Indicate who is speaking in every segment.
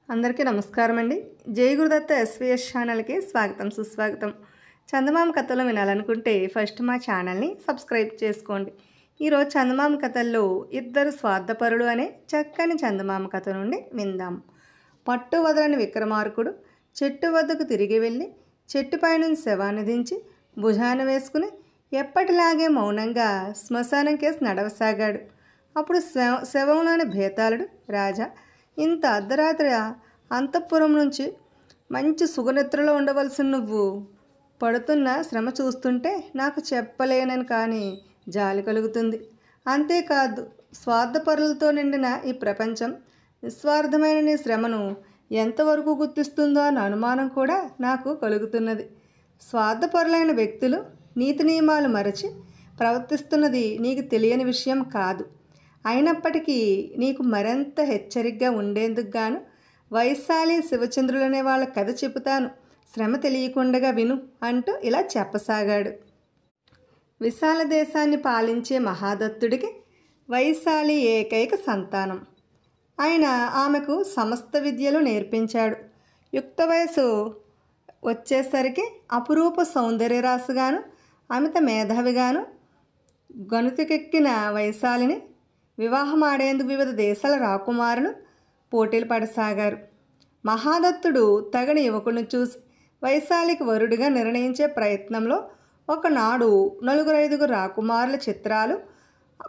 Speaker 1: అందరికీ నమస్కారం అండి. జై గురుదత్త ఎస్వీఎస్ ఛానల్కి స్వాగతం సుస్వాగతం. చందమామ కథలు వినాలనుకుంటే ఫస్ట్ మా ఛానల్ని సబ్స్క్రైబ్ చేసుకోండి. ఈరోజు చందమామ కథల్లో ఇద్దరు స్వార్థపరుడు అనే చక్కని చందమామ కథ నుండి విందాం. పట్టు వదలని విక్రమార్కుడు చెట్టు వద్దకు తిరిగి వెళ్ళి చెట్టుపై నుంచి శవాన్ని దించి భుజాన వేసుకుని ఎప్పటిలాగే మౌనంగా శ్మశానం కేసు నడవసాగాడు. అప్పుడు శవంలోని భేతాళుడు, రాజా, ఇంత అర్ధరాత్రి అంతఃపురం నుంచి మంచి సుగనిద్రలో ఉండవలసిన నువ్వు పడుతున్న శ్రమ చూస్తుంటే నాకు చెప్పలేనని కానీ జాలి కలుగుతుంది. అంతేకాదు, స్వార్థపరులతో నిండిన ఈ ప్రపంచం నిస్వార్థమైన నీ శ్రమను ఎంతవరకు గుర్తిస్తుందో అన్న అనుమానం కూడా నాకు కలుగుతున్నది. స్వార్థపరులైన వ్యక్తులు నీతి నియమాలు మరచి ప్రవర్తిస్తున్నది నీకు తెలియని విషయం కాదు. అయినప్పటికీ నీకు మరింత హెచ్చరికగా ఉండేందుకు గాను వైశాలి శివచంద్రులనే వాళ్ళ కథ చెబుతాను, శ్రమ తెలియకుండా విను అంటూ ఇలా చెప్పసాగాడు. విశాల దేశాన్ని పాలించే మహాదత్తుడికి వైశాలి ఏకైక సంతానం. ఆయన ఆమెకు సమస్త విద్యలు నేర్పించాడు. యుక్త వయసు వచ్చేసరికి అపురూప సౌందర్యరాశిగాను అమిత మేధావిగాను గణుతికెక్కిన వైశాలిని వివాహమాడేందుకు వివిధ దేశాల రాకుమారులు పోటీలు పడసాగారు. మహాదత్తుడు తగిన యువకుని చూసి వైశాలికి వరుడిగా నిర్ణయించే ప్రయత్నంలో ఒకనాడు 4-5 రాకుమారుల చిత్రాలు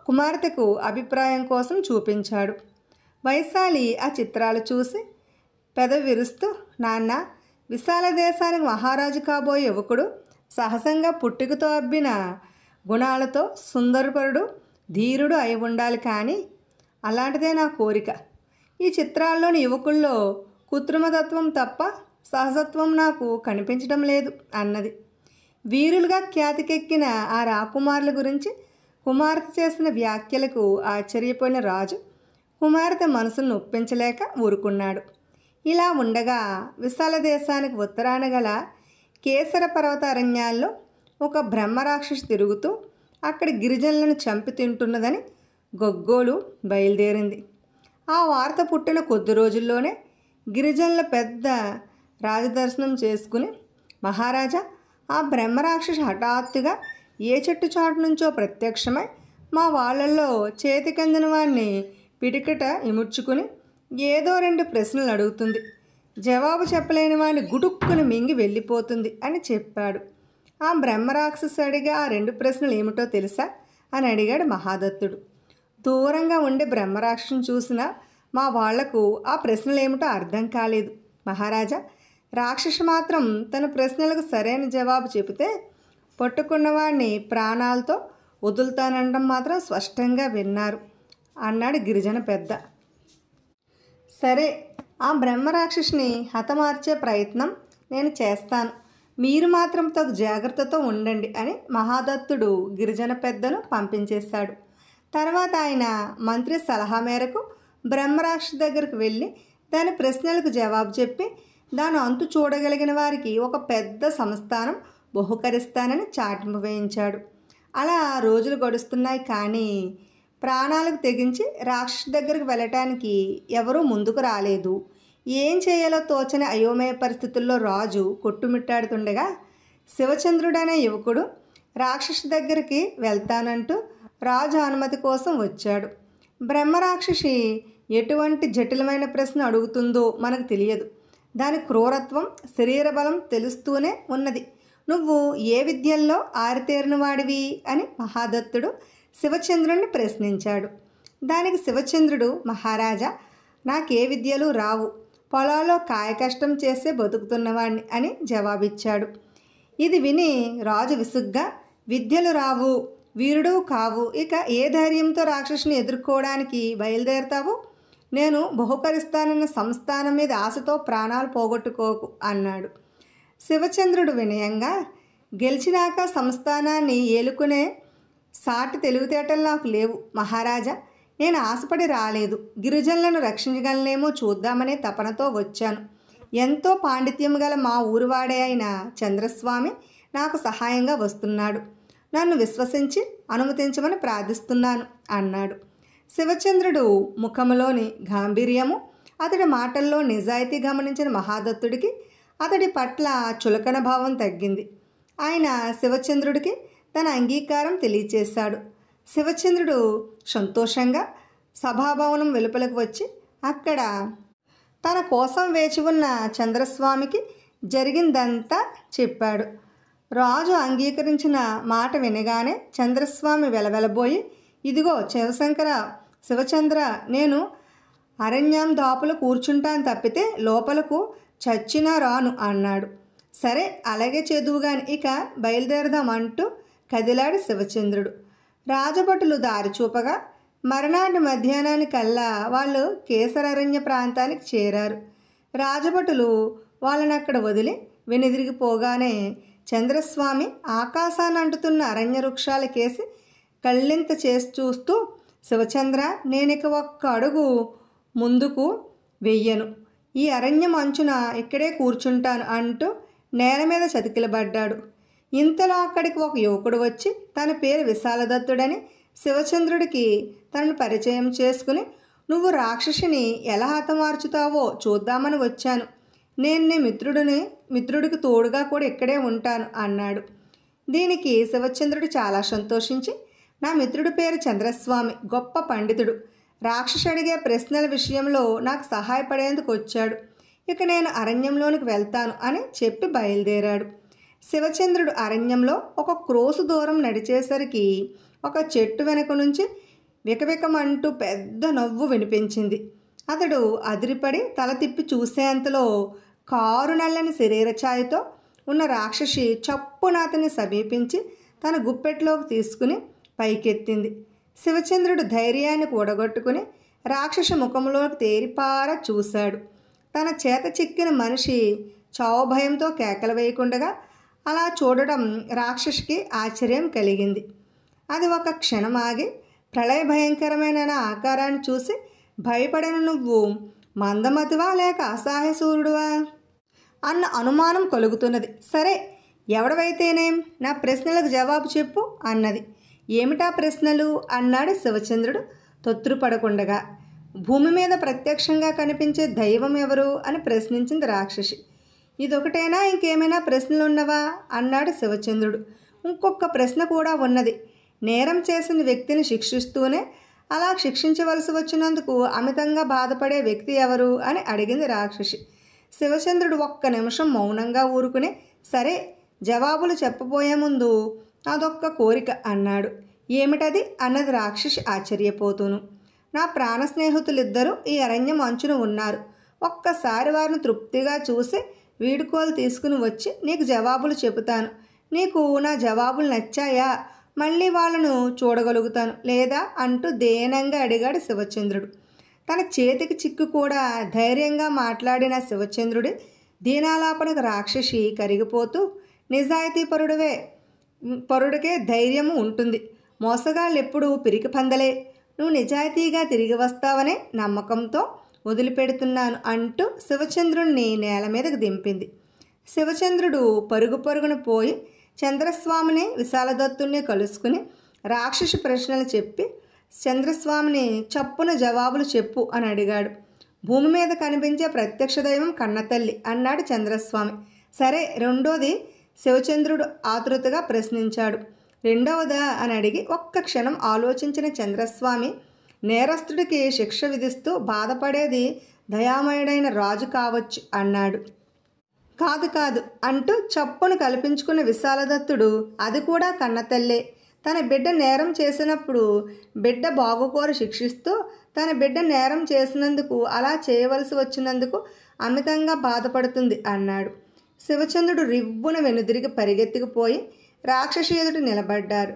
Speaker 1: కుమార్తెకు అభిప్రాయం కోసం చూపించాడు. వైశాలి ఆ చిత్రాలు చూసి పెదవి విరుస్తూ, నాన్న, విశాల దేశానికి మహారాజు కాబోయే యువకుడు సహజంగా పుట్టుకతో అబ్బిన గుణాలతో సుందరపరుడు, ధీరుడు అయి ఉండాలి, కానీ అలాంటిదే నా కోరిక. ఈ చిత్రాల్లోని యువకుల్లో కృత్రిమతత్వం తప్ప సహజత్వం నాకు కనిపించడం లేదు అన్నది. వీరులుగా ఖ్యాతికెక్కిన ఆ రాకుమారుల గురించి కుమార్తె చేసిన వ్యాఖ్యలకు ఆశ్చర్యపోయిన రాజు కుమార్తె మనసును నొప్పించలేక ఊరుకున్నాడు. ఇలా ఉండగా విశాల దేశానికి ఉత్తరాన గల కేసర పర్వత అరణ్యాల్లో ఒక బ్రహ్మరాక్షసి తిరుగుతూ అక్కడి గిరిజనులను చంపి తింటున్నదని గొగ్గోలు బయలుదేరింది. ఆ వార్త పుట్టిన కొద్ది రోజుల్లోనే గిరిజనుల పెద్ద రాజదర్శనం చేసుకుని, మహారాజా, ఆ బ్రహ్మరాక్షసి హఠాత్తుగా ఏ చెట్టు చాటు నుంచో ప్రత్యక్షమై మా వాళ్ళల్లో చేతికందిన వాడిని పిడికిట ఇముడ్చుకుని ఏదో 2 ప్రశ్నలు అడుగుతుంది. జవాబు చెప్పలేని వాడిని గుడుక్కుని మింగి వెళ్ళిపోతుంది అని చెప్పాడు. ఆ బ్రహ్మరాక్షసి అడిగే ఆ 2 ప్రశ్నలు ఏమిటో తెలుసా అని అడిగాడు మహాదత్తుడు. దూరంగా ఉండే బ్రహ్మరాక్షసిని చూసిన మా వాళ్లకు ఆ ప్రశ్నలు ఏమిటో అర్థం కాలేదు. మహారాజా, రాక్షసి మాత్రం తన ప్రశ్నలకు సరైన జవాబు చెబితే పట్టుకున్నవాడిని ప్రాణాలతో వదులుతానడం మాత్రం స్పష్టంగా విన్నారు అన్నాడు గిరిజన పెద్ద. సరే, ఆ బ్రహ్మరాక్షసిని హతమార్చే ప్రయత్నం నేను చేస్తాను, మీరు మాత్రం తగు జాగ్రత్తతో ఉండండి అని మహాదత్తుడు గిరిజన పెద్దను పంపించేశాడు. తర్వాత ఆయన మంత్రి సలహా మేరకు బ్రహ్మరాక్షసి దగ్గరకు వెళ్ళి దాని ప్రశ్నలకు జవాబు చెప్పి దాని అంతు చూడగలిగిన వారికి ఒక పెద్ద సంస్థానం బహుకరిస్తానని చాటింపు వేయించాడు. అలా రోజులు గడుస్తున్నాయి, కానీ ప్రాణాలకు తెగించి రాక్షసి దగ్గరకు వెళ్ళటానికి ఎవరూ ముందుకు రాలేదు. ఏం చేయాలో తోచని అయోమయ పరిస్థితుల్లో రాజు కొట్టుమిట్టాడుతుండగా శివచంద్రుడనే యువకుడు రాక్షసి దగ్గరికి వెళ్తానంటూ రాజు అనుమతి కోసం వచ్చాడు. బ్రహ్మరాక్షసి ఎటువంటి జటిలమైన ప్రశ్న అడుగుతుందో మనకు తెలియదు. దాని క్రూరత్వం, శరీర బలం తెలుస్తూనే ఉన్నది. నువ్వు ఏ విద్యల్లో ఆరితేరిన వాడివి అని మహాదత్తుడు శివచంద్రుడిని ప్రశ్నించాడు. దానికి శివచంద్రుడు, మహారాజా, నాకే విద్యలు రావు, పొలాల్లో కాయకష్టం చేసే బతుకుతున్నవాడిని అని జవాబిచ్చాడు. ఇది విని రాజు విసుగ్గా, విద్యలు రావు, వీరుడు కావు, ఇక ఏ ధైర్యంతో రాక్షసిని ఎదుర్కోవడానికి బయలుదేరతావు? నేను బహుకరిస్తానన్న సంస్థానం మీద ఆశతో ప్రాణాలు పోగొట్టుకోకు అన్నాడు. శివచంద్రుడు వినయంగా, గెలిచినాక సంస్థానాన్ని ఏలుకునే సాటి తెలివితేటలు నాకు లేవు మహారాజా, నేను ఆశపడి రాలేదు, గిరిజనులను రక్షించగలనేమో చూద్దామనే తపనతో వచ్చాను. ఎంతో పాండిత్యం గల మా ఊరివాడే అయిన చంద్రస్వామి నాకు సహాయంగా వస్తున్నాడు, నన్ను విశ్వసించి అనుమతించమని ప్రార్థిస్తున్నాను అన్నాడు. శివచంద్రుడు ముఖంలోని గాంభీర్యము అతడి మాటల్లో నిజాయితీ గమనించిన మహాదత్తుడికి అతడి పట్ల చులకన భావం తగ్గింది. ఆయన శివచంద్రుడికి తన అంగీకారం తెలియచేశాడు. శివచంద్రుడు సంతోషంగా సభాభవనం వెలుపలకు వచ్చి అక్కడ తన కోసం వేచి ఉన్న చంద్రస్వామికి జరిగిందంతా చెప్పాడు. రాజు అంగీకరించిన మాట వినగానే చంద్రస్వామి వెలవెలబోయి, ఇదిగో శివచంద్ర, నేను అరణ్యం దాపులు కూర్చుంటాను తప్పితే లోపలకు చచ్చినా రాను అన్నాడు. సరే అలాగే చేదువుగాని, ఇక బయలుదేరదామంటూ కదిలాడు శివచంద్రుడు. రాజభటులు దారి చూపగా మరునాటి మధ్యాహ్నానికల్లా వాళ్ళు కేసరరణ్య ప్రాంతానికి చేరారు. రాజభటులు వాళ్ళని అక్కడ వదిలి వెనుదిరిగిపోగానే చంద్రస్వామి ఆకాశాన్ని అంటుతున్న అరణ్య వృక్షాలకేసి కళ్ళింత చేసి చూస్తూ, శివచంద్ర, నేనిక ఒక్క అడుగు ముందుకు వెయ్యను, ఈ అరణ్యం అంచున ఇక్కడే కూర్చుంటాను అంటూ నేల మీద చతికిలబడ్డాడు. ఇంతలో అక్కడికి ఒక యువకుడు వచ్చి తన పేరు విశాలదత్తుడని శివచంద్రుడికి తనను పరిచయం చేసుకుని, నువ్వు రాక్షసిని ఎలా హతమార్చుతావో చూద్దామని వచ్చాను. నేను నీ మిత్రుడికి తోడుగా కూడా ఇక్కడే ఉంటాను అన్నాడు. దీనికి శివచంద్రుడు చాలా సంతోషించి, నా మిత్రుడి పేరు చంద్రస్వామి, గొప్ప పండితుడు, రాక్షసు అడిగే ప్రశ్నల విషయంలో నాకు సహాయపడేందుకు వచ్చాడు. ఇక నేను అరణ్యంలోనికి వెళ్తాను అని చెప్పి బయలుదేరాడు. శివచంద్రుడు అరణ్యంలో ఒక క్రోసు దూరం నడిచేసరికి ఒక చెట్టు వెనక నుంచి వికవికమంటూ పెద్ద నవ్వు వినిపించింది. అతడు అదిరిపడి తల తిప్పి చూసేంతలో కారు నల్లని శరీర ఛాయతో ఉన్న రాక్షసి చప్పున అతన్ని సమీపించి తన గుప్పెట్లోకి తీసుకుని పైకెత్తింది. శివచంద్రుడు ధైర్యాన్ని కూడగొట్టుకుని రాక్షసి ముఖంలోకి తేరిపార చూశాడు. తన చేత చిక్కిన మనిషి చావు భయంతో కేకలు వేయకుండగా అలా చూడడం రాక్షసికి ఆశ్చర్యం కలిగింది. అది ఒక క్షణం ఆగి, ప్రళయ భయంకరమైన నా ఆకారాన్ని చూసి భయపడిన నువ్వు మందమతివా లేక అసహాయసూరుడువా అన్న అనుమానం కలుగుతున్నది. సరే, ఎవడవైతేనేం, నా ప్రశ్నలకు జవాబు చెప్పు అన్నది. ఏమిటా ప్రశ్నలు అన్నాడు శివచంద్రుడు తొత్తుపడకుండగా. భూమి మీద ప్రత్యక్షంగా కనిపించే దైవం ఎవరు అని ప్రశ్నించింది రాక్షసి. ఇదొకటేనా, ఇంకేమైనా ప్రశ్నలు ఉన్నవా అన్నాడు శివచంద్రుడు. ఇంకొక ప్రశ్న కూడా ఉన్నది. నేరం చేసిన వ్యక్తిని శిక్షిస్తూనే అలా శిక్షించవలసి వచ్చినందుకు అమితంగా బాధపడే వ్యక్తి ఎవరు అని అడిగింది రాక్షసి. శివచంద్రుడు ఒక్క నిమిషం మౌనంగా ఊరుకుని, సరే జవాబులు చెప్పబోయే ముందు అదొక్క కోరిక అన్నాడు. ఏమిటది అన్నది రాక్షసి ఆశ్చర్యపోతూను. నా ప్రాణ స్నేహితులిద్దరూ ఈ అరణ్యం అంచున ఉన్నారు. ఒక్కసారి వారిని తృప్తిగా చూసి వీడుకోలు తీసుకుని వచ్చి నీకు జవాబులు చెబుతాను. నీకు నా జవాబులు నచ్చాయా? మళ్ళీ వాళ్ళను చూడగలుగుతాను లేదా అంటూ దేనంగా అడిగాడు శివచంద్రుడు. తన చేతికి చిక్కు కూడా ధైర్యంగా మాట్లాడిన శివచంద్రుడి దీనాలాపనకు రాక్షసి కరిగిపోతూ, నిజాయితీ పరుడికే ధైర్యము ఉంటుంది, మోసగాళ్ళు ఎప్పుడూ పిరికి పందలే, నువ్వు నిజాయితీగా తిరిగి వస్తావనే నమ్మకంతో వదిలిపెడుతున్నాను అంటూ శివచంద్రుణ్ణి నేల మీదకు దింపింది. శివచంద్రుడు పరుగున పోయి చంద్రస్వామిని విశాలదత్తుణ్ణి కలుసుకుని రాక్షసి ప్రశ్నలు చెప్పి చంద్రస్వామిని చప్పున జవాబులు చెప్పు అని అడిగాడు. భూమి మీద కనిపించే ప్రత్యక్ష దైవం కన్నతల్లి అన్నాడు చంద్రస్వామి. సరే, రెండోది శివచంద్రుడు ఆతృతగా ప్రశ్నించాడు. రెండవదా అని అడిగి ఒక్క క్షణం ఆలోచించిన చంద్రస్వామి, నేరస్తుడికి శిక్ష విధిస్తూ బాధపడేది దయామయుడైన రాజు కావచ్చు అన్నాడు. కాదు అంటూ చప్పును కల్పించుకున్న విశాలదత్తుడు, అది కూడా కన్నతల్లే. తన బిడ్డ నేరం చేసినప్పుడు బిడ్డ బాగుకోరు శిక్షిస్తూ తన బిడ్డ నేరం చేసినందుకు, అలా చేయవలసి వచ్చినందుకు అమితంగా బాధపడుతుంది అన్నాడు. శివచంద్రుడు రివ్వున వెనుదిరిగి పరిగెత్తుకుపోయి రాక్షసి ఎదుట నిలబడ్డారు.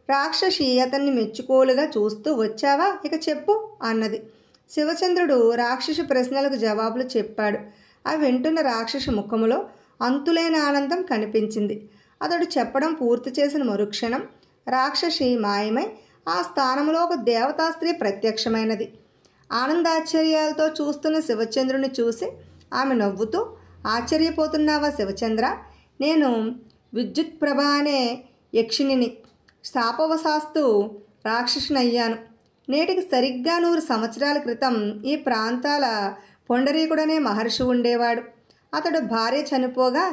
Speaker 1: రాక్షసి అతన్ని మెచ్చుకోలుగా చూస్తూ, వచ్చావా, ఇక చెప్పు అన్నది. శివచంద్రుడు రాక్షసి ప్రశ్నలకు జవాబులు చెప్పాడు. అవి వింటున్న రాక్షసి ముఖములో అంతులేని ఆనందం కనిపించింది. అతడు చెప్పడం పూర్తి చేసిన మరుక్షణం రాక్షసి మాయమై ఆ స్థానంలో ఒక దేవతా స్త్రీ ప్రత్యక్షమైనది. ఆనందాశ్చర్యాలతో చూస్తున్న శివచంద్రుని చూసి ఆమె నవ్వుతూ, ఆశ్చర్యపోతున్నావా శివచంద్ర? నేను విద్యుత్ ప్రభ అనే యక్షిణిని, శాపవశాస్తు రాక్షసినయ్యాను. నేటికి సరిగ్గా 100 సంవత్సరాల క్రితం ఈ ప్రాంతాల పొండరీకుడనే మహర్షి ఉండేవాడు. అతడు భార్య చనిపోగా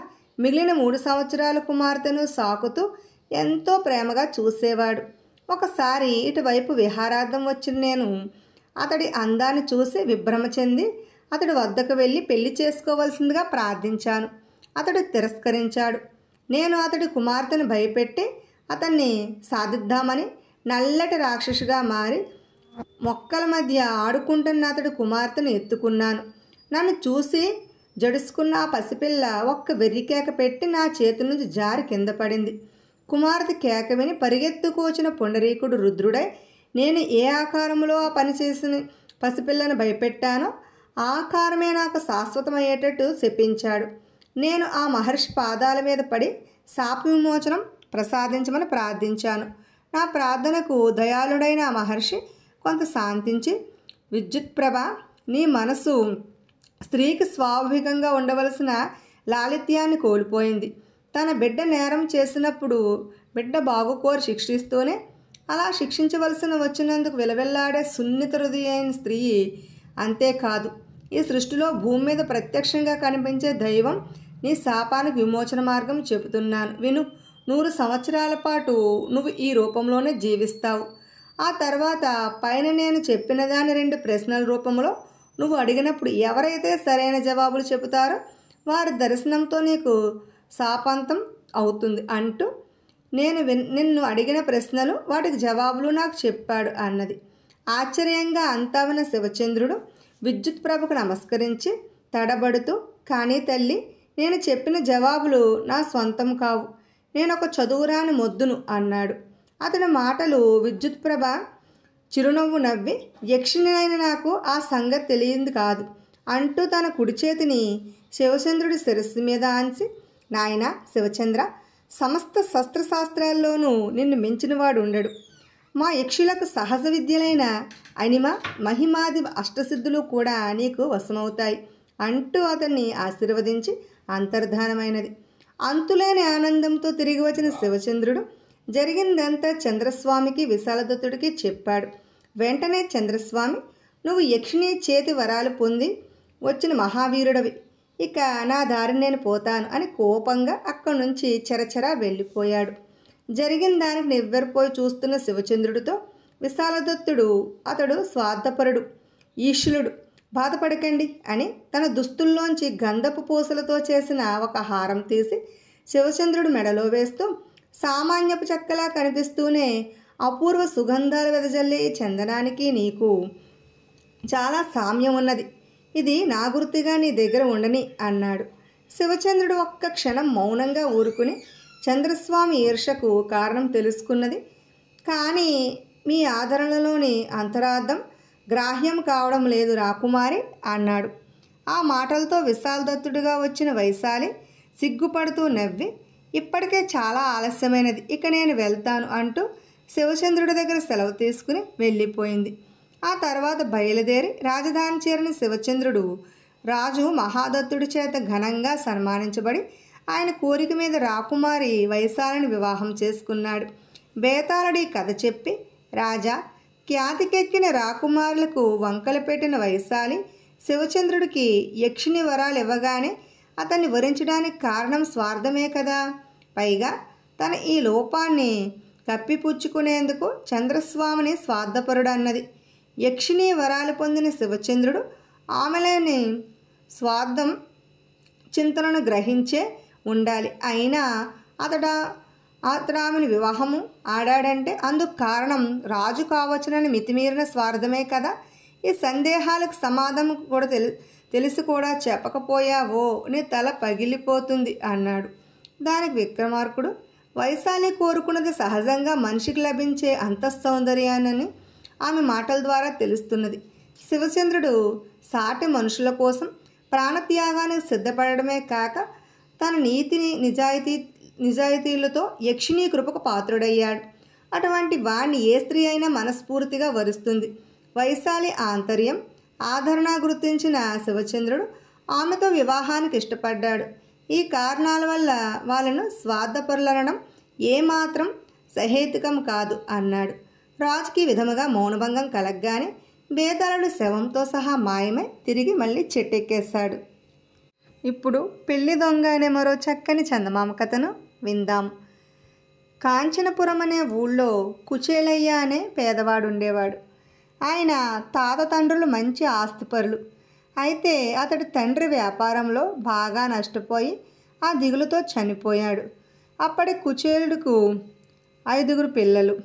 Speaker 1: మిగిలిన 3 సంవత్సరాల కుమార్తెను సాకుతూ ఎంతో ప్రేమగా చూసేవాడు. ఒకసారి ఇటువైపు విహారార్థం వచ్చిన నేను అతడి అందాన్ని చూసి విభ్రమ చెంది అతడి వద్దకు వెళ్ళి పెళ్లి చేసుకోవలసిందిగా ప్రార్థించాను. అతడు తిరస్కరించాడు. నేను అతడి కుమార్తెను భయపెట్టి అతన్ని సాధిద్దామని నల్లటి రాక్షసుగా మారి మొక్కల మధ్య ఆడుకుంటున్న అతడి కుమార్తెను ఎత్తుకున్నాను. నన్ను చూసి జడుసుకున్న ఆ పసిపిల్ల ఒక్క వెర్రికేక పెట్టి నా చేతి నుంచి జారి కింద పడింది. కుమార్తె కేక విని పరిగెత్తుకోచిన పొండరీకుడు రుద్రుడై నేను ఏ ఆకారంలో ఆ పని చేసిన పసిపిల్లను భయపెట్టానో ఆ ఆకారమే నాకు శాశ్వతమయ్యేటట్టు శపించాడు. నేను ఆ మహర్షి పాదాల మీద పడి శాప విమోచనం ప్రసాదించమని ప్రార్థించాను. నా ప్రార్థనకు దయాళుడైన ఆ మహర్షి కొంత శాంతించి, విద్యుత్ప్రభ, నీ మనసు స్త్రీకి స్వాభావికంగా ఉండవలసిన లాలిత్యాన్ని కోల్పోయింది. తన బిడ్డ నేరం చేసినప్పుడు బిడ్డ బాగుకోరి శిక్షిస్తూనే అలా శిక్షించవలసిన వచ్చినందుకు విలవిల్లాడే సున్నిత హృదయైన స్త్రీ. అంతేకాదు, ఈ సృష్టిలో భూమి మీద ప్రత్యక్షంగా కనిపించే దైవం నీ శాపానికి విమోచన మార్గం చెబుతున్నాను విను. 100 సంవత్సరాల పాటు నువ్వు ఈ రూపంలోనే జీవిస్తావు. ఆ తర్వాత పైన నేను చెప్పిన దాని 2 ప్రశ్నల రూపంలో నువ్వు అడిగినప్పుడు ఎవరైతే సరైన జవాబులు చెబుతారో వారి దర్శనంతో నీకు శాపాంతం అవుతుంది అంటూ నేను నిన్ను అడిగిన ప్రశ్నలు వాటికి జవాబులు నాకు చెప్పాడు అన్నది. ఆశ్చర్యంగా అంతా విన్న శివచంద్రుడు విద్యుత్ ప్రభకు నమస్కరించి తడబడుతూ, కానీ తల్లి, నేను చెప్పిన జవాబులు నా సొంతం కావు, నేను ఒక చదువురాని మొద్దును అన్నాడు. అతని మాటలు విద్యుత్ ప్రభ చిరునవ్వు నవ్వి, యక్షిణినైన నాకు ఆ సంగతి తెలియంది కాదు అంటూ తన కుడి చేతిని శివచంద్రుడి శిరస్సు మీద ఆంచి, నాయనా శివచంద్ర, సమస్త శస్త్రశాస్త్రాల్లోనూ నిన్ను మించినవాడు ఉండడు. మా యక్షులకు సహజ విద్యలైన అనిమ, మహిమాది అష్టసిద్ధులు కూడా నీకు వశమవుతాయి అంటూ అతన్ని ఆశీర్వదించి అంతర్ధానమైనది. అంతులేని ఆనందంతో తిరిగి వచ్చిన శివచంద్రుడు జరిగిందంతా చంద్రస్వామికి విశాలదత్తుడికి చెప్పాడు. వెంటనే చంద్రస్వామి, నువ్వు యక్షిణి చేతి వరాలు పొంది వచ్చిన మహావీరుడవి, ఇక నా దారిని నేను పోతాను అని కోపంగా అక్కడి నుంచి చెరచెరా వెళ్ళిపోయాడు. జరిగిన దానికి నివ్వెరపోయి చూస్తున్న శివచంద్రుడితో విశాలదత్తుడు, అతడు స్వార్థపరుడు, ఈశ్వరుడు, బాధపడకండి అని తన దుస్తుల్లోంచి గంధపు పూసలతో చేసిన ఒక హారం తీసి శివచంద్రుడు మెడలో వేస్తూ, సామాన్యపు చెక్కలా కనిపిస్తూనే అపూర్వ సుగంధాలు వెదజల్లే ఈ చందనానికి నీకు చాలా సామ్యం ఉన్నది, ఇది నా గుర్తుగా నీ దగ్గర ఉండని అన్నాడు. శివచంద్రుడు ఒక్క క్షణం మౌనంగా ఊరుకుని చంద్రస్వామి ఈర్షకు కారణం తెలుసుకున్నది. కానీ మీ ఆదరణలోని అంతరార్థం గ్రాహ్యం కావడం లేదు రాకుమారి అన్నాడు. ఆ మాటలతో విశాలదత్తుడిగా వచ్చిన వైశాలి సిగ్గుపడుతూ నవ్వి, ఇప్పటికే చాలా ఆలస్యమైనది, ఇక నేను వెళ్తాను అంటూ శివచంద్రుడి దగ్గర సెలవు తీసుకుని వెళ్ళిపోయింది. ఆ తర్వాత బయలుదేరి రాజధాని చేరిన శివచంద్రుడు రాజు మహాదత్తుడి చేత ఘనంగా సన్మానించబడి ఆయన కోరిక మీద రాకుమారి వైశాలిని వివాహం చేసుకున్నాడు. బేతాళుడి కథ చెప్పి, రాజా, ఖ్యాతికెక్కిన రాకుమారులకు వంకలు పెట్టిన వైశాలి శివచంద్రుడికి యక్షిణి వరాలు ఇవ్వగానే అతన్ని వరించడానికి కారణం స్వార్థమే కదా. పైగా తన ఈ లోపాన్ని కప్పిపుచ్చుకునేందుకు చంద్రస్వామిని స్వార్థపరుడు అన్నది. యక్షిణి వరాలు పొందిన శివచంద్రుడు ఆమెలోని స్వార్థం చింతనను గ్రహించే ఉండాలి. అయినా అతడు ఆమెను వివాహము ఆడాడంటే అందుకు కారణం రాజు కావచ్చునని మితిమీరిన స్వార్థమే కదా. ఈ సందేహాలకు సమాధానం కూడా తెలిసి కూడా చెప్పకపోయావో నీ తల పగిలిపోతుంది అన్నాడు. దానికి విక్రమార్కుడు, వైశాలి కోరుకున్నది సహజంగా మనిషికి లభించే అంతఃసౌందర్యాన్ని ఆమె మాటల ద్వారా తెలుస్తున్నది. శివచంద్రుడు సాటి మనుషుల కోసం ప్రాణత్యాగానికి సిద్ధపడమే కాక తన నీతిని నిజాయితీలతో యక్షిణీ కృపకు పాత్రుడయ్యాడు. అటువంటి వాణ్ణి ఏ స్త్రీ అయినా మనస్ఫూర్తిగా వరుస్తుంది. వైశాలి ఆంతర్యం ఆదరణ గుర్తించిన శివచంద్రుడు ఆమెతో వివాహానికి ఇష్టపడ్డాడు. ఈ కారణాల వల్ల వాళ్ళను స్వార్థపరులనడం ఏమాత్రం సహేతుకం కాదు అన్నాడు. రాజుకి విధముగా మౌనభంగం కలగ్గానే బేతాళుడు శవంతో సహా మాయమై తిరిగి మళ్ళీ చెట్టెక్కేశాడు. ఇప్పుడు పెళ్లి దొంగ అనే మరో చక్కని చందమామ కథను విందాం. కాంచనపురం అనే ఊళ్ళో కుచేలయ్య అనే పేదవాడు ఉండేవాడు. ఆయన తాత తండ్రులు మంచి ఆస్తిపరులు. అయితే అతడి తండ్రి వ్యాపారంలో బాగా నష్టపోయి ఆ దిగులుతో చనిపోయాడు. అప్పటి కుచేలుడికు 5 పిల్లలు.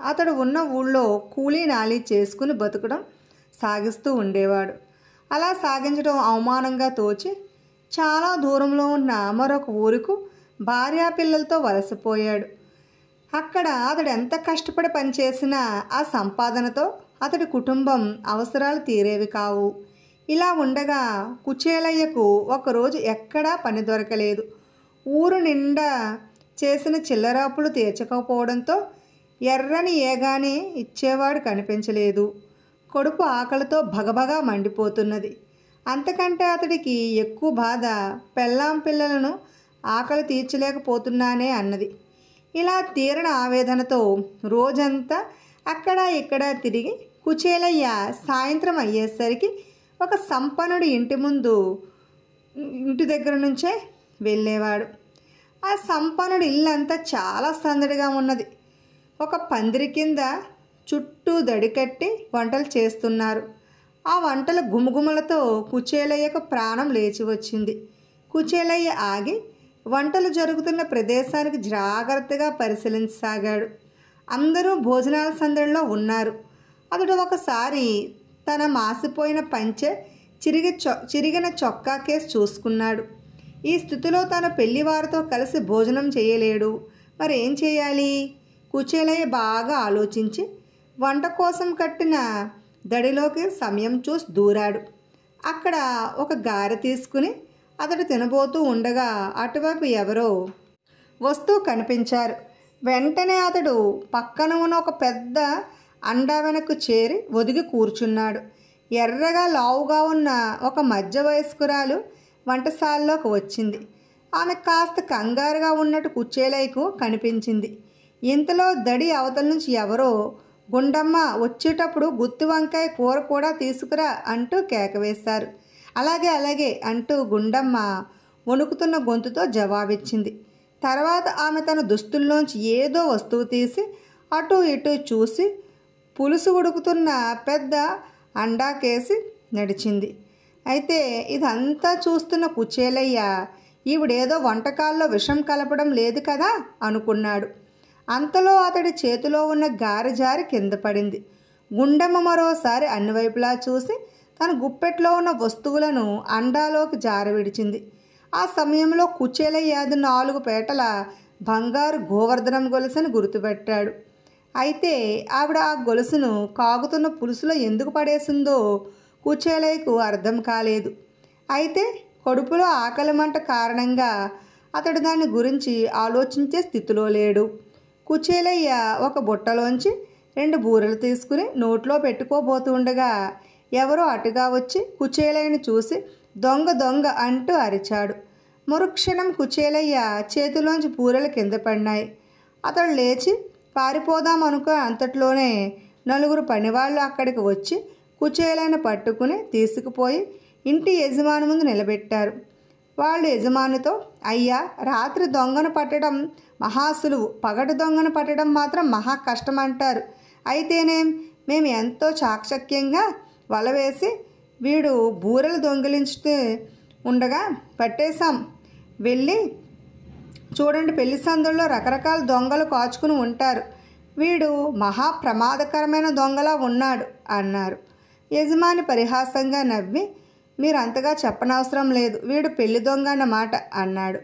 Speaker 1: అతడు ఉన్న ఊళ్ళో కూలీ నాలీ చేసుకుని బతకడం సాగిస్తూ ఉండేవాడు. అలా సాగించడం అవమానంగా తోచి చాలా దూరంలో ఉన్న మరొక ఊరుకు భార్యాపిల్లలతో వలసపోయాడు. అక్కడ అతడు ఎంత కష్టపడి పనిచేసినా ఆ సంపాదనతో అతడి కుటుంబం అవసరాలు తీరేవి కావు. ఇలా ఉండగా కుచేలయ్యకు ఒకరోజు ఎక్కడా పని దొరకలేదు. ఊరు నిండా చేసిన చిల్లరాపులు తీర్చకపోవడంతో ఎర్రని ఏగాని ఇచ్చేవాడు కనిపించలేదు. కడుపు ఆకలితో భగభగా మండిపోతున్నది. అంతకంటే అతడికి ఎక్కువ బాధ పెళ్ళాం పిల్లలను ఆకలి తీర్చలేకపోతున్నానే అన్నది. ఇలా తీరని ఆవేదనతో రోజంతా అక్కడ ఇక్కడ తిరిగి కుచేలయ్య సాయంత్రం అయ్యేసరికి ఒక సంపన్నుడి ఇంటి దగ్గర నుంచే వెళ్ళేవాడు. ఆ సంపన్నుడి ఇల్లంతా చాలా సందడిగా ఉన్నది. ఒక పందిరి కింద చుట్టూ దడికట్టి వంటలు చేస్తున్నారు. ఆ వంటల గుమగుమలతో కుచేలయ్యకు ప్రాణం లేచి వచ్చింది. కుచేలయ్య ఆగి వంటలు జరుగుతున్న ప్రదేశానికి జాగ్రత్తగా పరిశీలించసాగాడు. అందరూ భోజనాల సందడిలో ఉన్నారు. అతడు ఒకసారి తన మాసిపోయిన పంచె చిరిగిన చొక్కా కేసు చూసుకున్నాడు. ఈ స్థితిలో తన పెళ్లివారితో కలిసి భోజనం చేయలేడు. మరి ఏం చేయాలి? కుచేలయ్య బాగా ఆలోచించి వంట కోసం కట్టిన దడిలోకి సమయం చూసి దూరాడు. అక్కడ ఒక గారె తీసుకుని అతడు తినబోతూ ఉండగా అటువైపు ఎవరో వస్తూ కనిపించారు. వెంటనే అతడు పక్కన ఉన్న ఒక పెద్ద అండా వెనక్కు చేరి ఒదిగి కూర్చున్నాడు. ఎర్రగా లావుగా ఉన్న ఒక మధ్య వయస్కురాలు వంటశాలలోకి వచ్చింది. ఆమె కాస్త కంగారుగా ఉన్నట్టు కుచేలయ్యకు కనిపించింది. ఇంతలో దడి అవతల నుంచి ఎవరో గుండమ్మ వచ్చేటప్పుడు గుత్తి వంకాయ కూర కూడా తీసుకురా అంటూ కేకవేశారు. అలాగే అలాగే అంటూ గుండమ్మ వణుకుతున్న గొంతుతో జవాబిచ్చింది. తర్వాత ఆమె తన దుస్తుల్లోంచి ఏదో వస్తువు తీసి అటు ఇటు చూసి పులుసు ఉడుకుతున్న పెద్ద అండాకేసి నడిచింది. అయితే ఇదంతా చూస్తున్న కుచేలయ్య ఈవిడేదో వంటకాల్లో విషం కలపడం లేదు కదా అనుకున్నాడు. అంతలో అతడి చేతిలో ఉన్న గారె జారి కింద పడింది. గుండమ్మ మరోసారి అన్ని వైపులా చూసి తన గుప్పెట్లో ఉన్న వస్తువులను అండాలోకి జారవిడిచింది. ఆ సమయంలో కుచేలయ్య 4 పేటల బంగారు గోవర్ధనం గొలుసుని గుర్తుపెట్టాడు. అయితే ఆవిడ ఆ గొలుసును కాగుతున్న పులుసులో ఎందుకు పడేసిందో కుచేలయ్యకు అర్థం కాలేదు. అయితే కడుపులో ఆకలి మంట కారణంగా అతడు దాని గురించి ఆలోచించే స్థితిలో లేడు. కుచేలయ్య ఒక బుట్టలోంచి 2 బూరెలు తీసుకుని నోట్లో పెట్టుకోబోతుండగా ఎవరో అటుగా వచ్చి కుచేలయ్యను చూసి దొంగ దొంగ అంటూ అరిచాడు. మరుక్షణం కుచేలయ్య చేతిలోంచి బూరెలు కింద పడినాయి. అతడు లేచి పారిపోదాం అనుకో అంతట్లోనే 4 పనివాళ్ళు అక్కడికి వచ్చి కుచేలయ్యను పట్టుకుని తీసుకుపోయి ఇంటి యజమాని ముందు నిలబెట్టారు. వాళ్ళు యజమానితో, అయ్యా, రాత్రి దొంగను పట్టడం మహాసులువు, పగటి దొంగను పట్టడం మాత్రం మహా కష్టం అంటారు. అయితేనేం మేము ఎంతో చాకచక్యంగా వల వేసి వీడు బూరెలు దొంగిలించుతూ ఉండగా పట్టేశాం. వెళ్ళి చూడండి, పెళ్లి సందుల్లో రకరకాల దొంగలు కాచుకుని ఉంటారు. వీడు మహా ప్రమాదకరమైన దొంగలా ఉన్నాడు అన్నారు. యజమాని పరిహాసంగా నవ్వి, మీరు అంతగా చెప్పనవసరం లేదు, వీడు పెళ్లి దొంగ అన్నమాట అన్నాడు.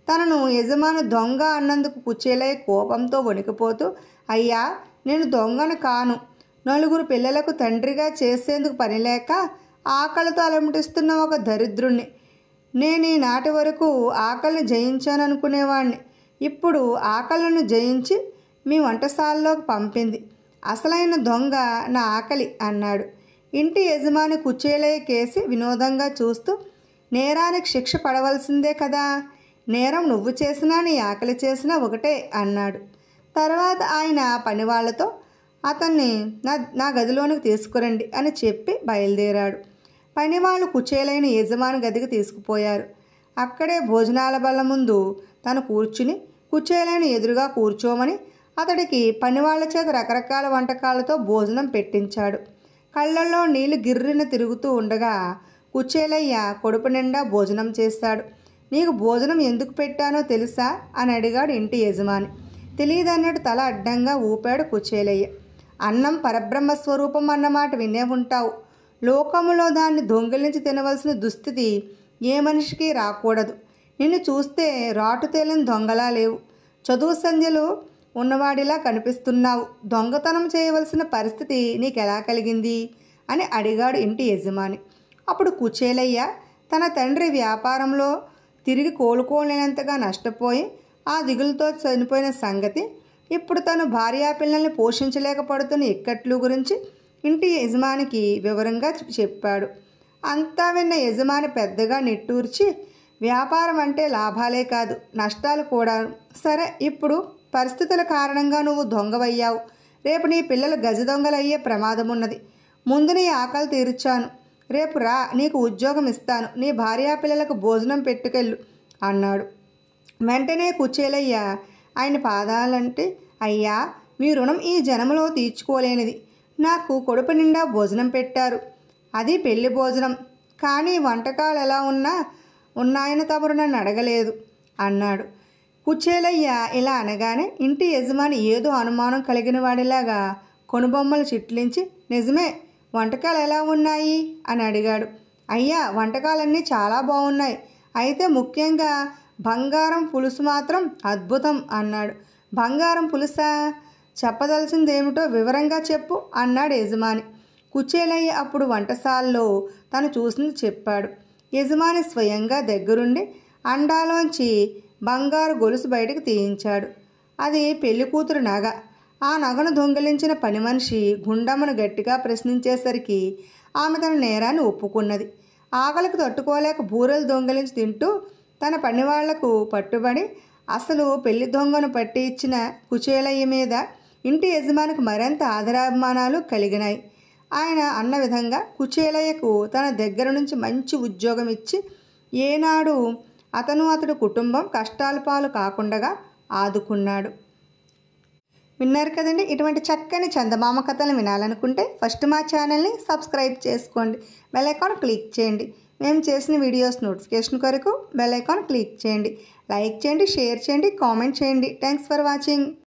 Speaker 1: తనను యజమాని దొంగ అన్నందుకు కుచేలయ్య కోపంతో వణికిపోతూ, అయ్యా, నేను దొంగను కాను. 4 పిల్లలకు తండ్రిగా చేసేందుకు పనిలేక ఆకలితో అలమటిస్తున్న ఒక దరిద్రుణ్ణి. నేను ఈనాటి వరకు ఆకలిని జయించాననుకునేవాణ్ణి. ఇప్పుడు ఆకలిని జయించి మీ వంటశాలలోకి పంపింది అసలైన దొంగ నా ఆకలి అన్నాడు. ఇంటి యజమాని కుచేలయ్య కేసి వినోదంగా చూస్తూ, నేరానికి శిక్ష పడవలసిందే కదా, నేరం నువ్వు చేసినా నీ ఆకలి చేసినా ఒకటే అన్నాడు. తర్వాత ఆయన పనివాళ్లతో, అతన్ని నా గదిలోనికి తీసుకురండి అని చెప్పి బయలుదేరాడు. పనివాళ్ళు కుచేలైన యజమాని గదికి తీసుకుపోయారు. అక్కడే భోజనాల బల్ల ముందు తను కూర్చుని కుచేలైన ఎదురుగా కూర్చోమని అతడికి పనివాళ్ల చేత రకరకాల వంటకాలతో భోజనం పెట్టించాడు. కళ్ళల్లో నీళ్లు గిర్రిన తిరుగుతూ ఉండగా కుచేలయ్య కడుపు నిండా భోజనం చేశాడు. నీకు భోజనం ఎందుకు పెట్టానో తెలుసా అని అడిగాడు ఇంటి యజమాని. తెలియదన్నట్టు తల అడ్డంగా ఊపాడు కుచేలయ్య. అన్నం పరబ్రహ్మ స్వరూపం అన్నమాట వినే ఉంటావు. లోకములో దాన్ని దొంగిలించి తినవలసిన దుస్థితి ఏ మనిషికి రాకూడదు. నిన్ను చూస్తే రాటు తేలిన దొంగలా లేవు. చదువు సంధ్యలు ఉన్నవాడిలా కనిపిస్తున్నావు. దొంగతనం చేయవలసిన పరిస్థితి నీకెలా కలిగింది అని అడిగాడు ఇంటి యజమాని. అప్పుడు కుచేలయ్య తన తండ్రి వ్యాపారంలో తిరిగి కోలుకోలేనంతగా నష్టపోయి ఆ దిగులతో చనిపోయిన సంగతి, ఇప్పుడు తను భార్యాపిల్లల్ని పోషించలేకపోతున్న ఇక్కట్లు గురించి ఇంటి యజమానికి వివరంగా చెప్పాడు. అంతా విన్న యజమాని పెద్దగా నిట్టూర్చి, వ్యాపారం అంటే లాభాలే కాదు నష్టాలు కూడా. సరే, ఇప్పుడు పరిస్థితుల కారణంగా నువ్వు దొంగవయ్యావు. రేపు నీ పిల్లలు గజ దొంగలయ్యే ప్రమాదం ఉన్నది. ముందు నీ ఆకలి తీర్చాను. రేపు రా, నీకు ఉద్యోగం ఇస్తాను. నీ భార్యాపిల్లలకు భోజనం పెట్టుకెళ్ళు అన్నాడు. వెంటనే కుచేలయ్య ఆయన పాదాలంటే, అయ్యా, మీ రుణం ఈ జన్మలో తీర్చుకోలేనిది. నాకు కడుపు నిండా భోజనం పెట్టారు, అది పెళ్లి భోజనం. కానీ వంటకాలు ఎలా ఉన్నాయని తమరు నన్ను అడగలేదు అన్నాడు. కుచేలయ్య ఇలా అనగానే ఇంటి యజమాని ఏదో అనుమానం కలిగిన వాడిలాగా కొనుబొమ్మలు చిట్లించి, నిజమే, వంటకాలు ఎలా ఉన్నాయి అని అడిగాడు. అయ్యా, వంటకాలన్నీ చాలా బాగున్నాయి. అయితే ముఖ్యంగా బంగారం పులుసు మాత్రం అద్భుతం అన్నాడు. బంగారం పులుసా? చెప్పదలసిందేమిటో వివరంగా చెప్పు అన్నాడు యజమాని. కుచేలయ్య అప్పుడు వంటశాలలో తను చూసింది చెప్పాడు. యజమాని స్వయంగా దగ్గరుండి అండాలోంచి బంగారు గొలుసు బయటకు తీయించాడు. అది పెళ్లి కూతురు నగ. ఆ నగను దొంగిలించిన పని మనిషి గుండమ్మను గట్టిగా ప్రశ్నించేసరికి ఆమె తన నేరాన్ని ఒప్పుకున్నది. ఆకలికి తట్టుకోలేక బూరెలు దొంగిలించి తింటూ తన పనివాళ్లకు పట్టుబడి అసలు పెళ్లి దొంగను పట్టి ఇచ్చిన కుచేలయ్య మీద ఇంటి యజమానికి మరింత ఆదరాభిమానాలు కలిగినాయి. ఆయన అన్న విధంగా కుచేలయ్యకు తన దగ్గర నుంచి మంచి ఉద్యోగం ఇచ్చి ఏనాడు అతడు కుటుంబం కష్టాల పాలు కాకుండా ఆదుకున్నాడు. విన్నారు కదండి. ఇటువంటి చక్కని చందమామ కథలు వినాలనుకుంటే ఫస్ట్ మా ఛానల్ని సబ్స్క్రైబ్ చేసుకోండి. బెల్ ఐకాన్ క్లిక్ చేయండి. మేము చేసిన వీడియోస్ నోటిఫికేషన్ కొరకు బెల్ ఐకాన్ క్లిక్ చేయండి. లైక్ చేయండి, షేర్ చేయండి, కామెంట్ చేయండి. Thanks for watching.